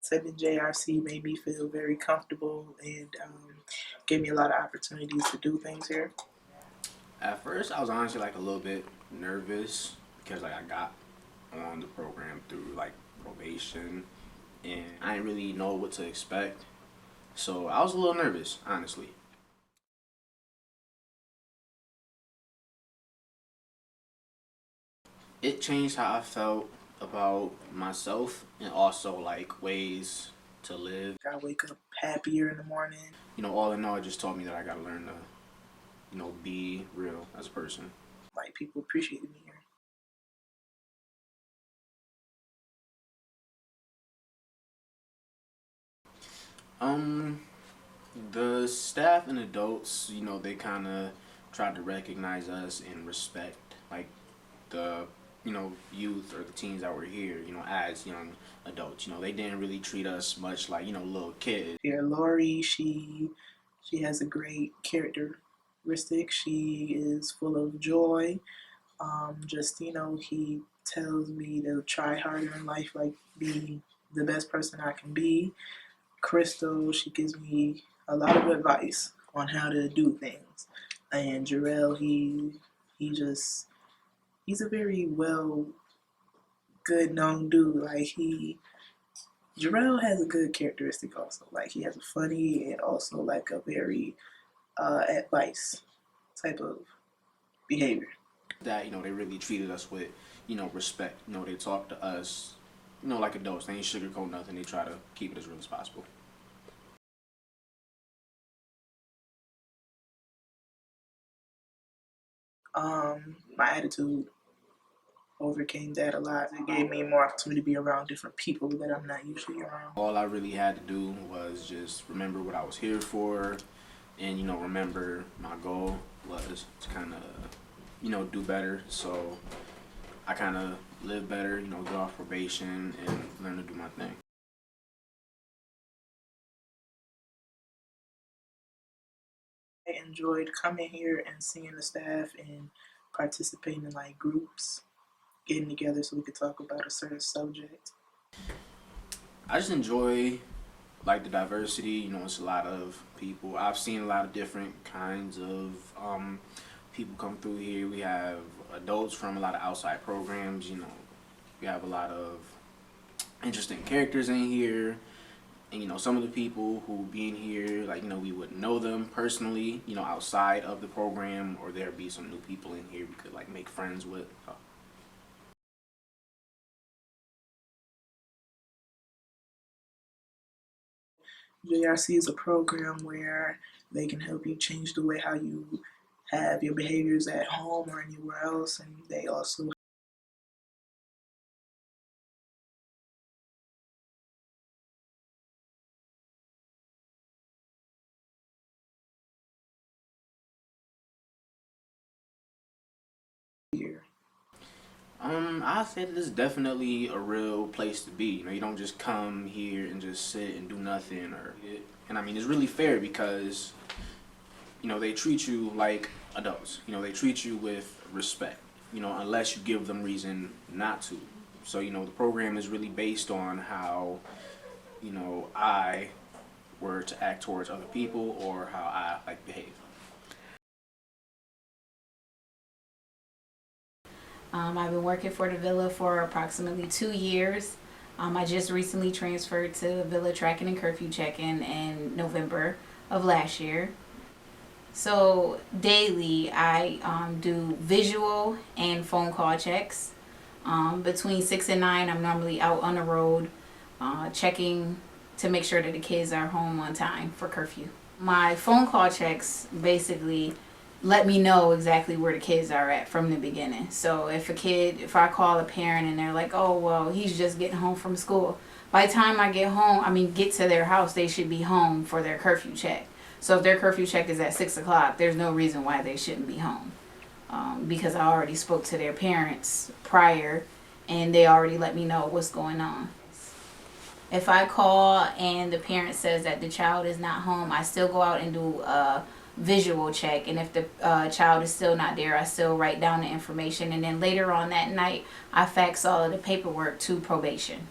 Attending JRC made me feel very comfortable and gave me a lot of opportunities to do things here. At first, I was honestly like a little bit nervous because like I got on the program through like probation, and I didn't really know what to expect. So I was a little nervous, honestly. It changed how I felt about myself and also like ways to live. I wake up happier in the morning. All in all, it just taught me that I gotta learn to, be real as a person. Like, people appreciated me here. Um, the staff and adults, they kind of tried to recognize us and respect, like, the, youth or the teens that were here, as young adults. They didn't really treat us much like, little kids. Here, Lori, she has a great characteristic. She is full of joy. He tells me to try harder in life, like be the best person I can be. Crystal, she gives me a lot of advice on how to do things. And Jarrell, he's a very good known dude. Jarrell has a good characteristic also. Like, he has a funny and also like a very advice type of behavior. That, they really treated us with, respect. They talk to us, like adults. They ain't sugarcoat nothing. They try to keep it as real as possible. My attitude overcame that a lot. It gave me more opportunity to be around different people that I'm not usually around. All I really had to do was just remember what I was here for, and remember my goal was to kind of do better. So I kind of live better, get off probation and learn to do my thing. I enjoyed coming here and seeing the staff and participating in like groups, getting together so we could talk about a certain subject. I just enjoy like the diversity. It's a lot of people. I've seen a lot of different kinds of people come through here. We have adults from a lot of outside programs. We have a lot of interesting characters in here. And some of the people who be in here, like, we wouldn't know them personally, outside of the program, or there'd be some new people in here we could like make friends with. JRC is a program where they can help you change the way how you have your behaviors at home or anywhere else, and they also here. I say that this is definitely a real place to be. You don't just come here and just sit and do nothing, and I mean, it's really fair because, they treat you like adults. They treat you with respect, unless you give them reason not to. So, the program is really based on how, I were to act towards other people or how I like behave. I've been working for the Villa for approximately 2 years. I just recently transferred to Villa Tracking and Curfew Checking in November of last year. So daily I do visual and phone call checks. Between 6 and 9 I'm normally out on the road checking to make sure that the kids are home on time for curfew. My phone call checks basically let me know exactly where the kids are at from the beginning. So if I call a parent and they're like, oh, well, he's just getting home from school. By the time I get to their house, they should be home for their curfew check. So if their curfew check is at 6 o'clock, there's no reason why they shouldn't be home. Because I already spoke to their parents prior and they already let me know what's going on. If I call and the parent says that the child is not home, I still go out and do a visual check, and if the child is still not there, I still write down the information, and then later on that night I fax all of the paperwork to probation.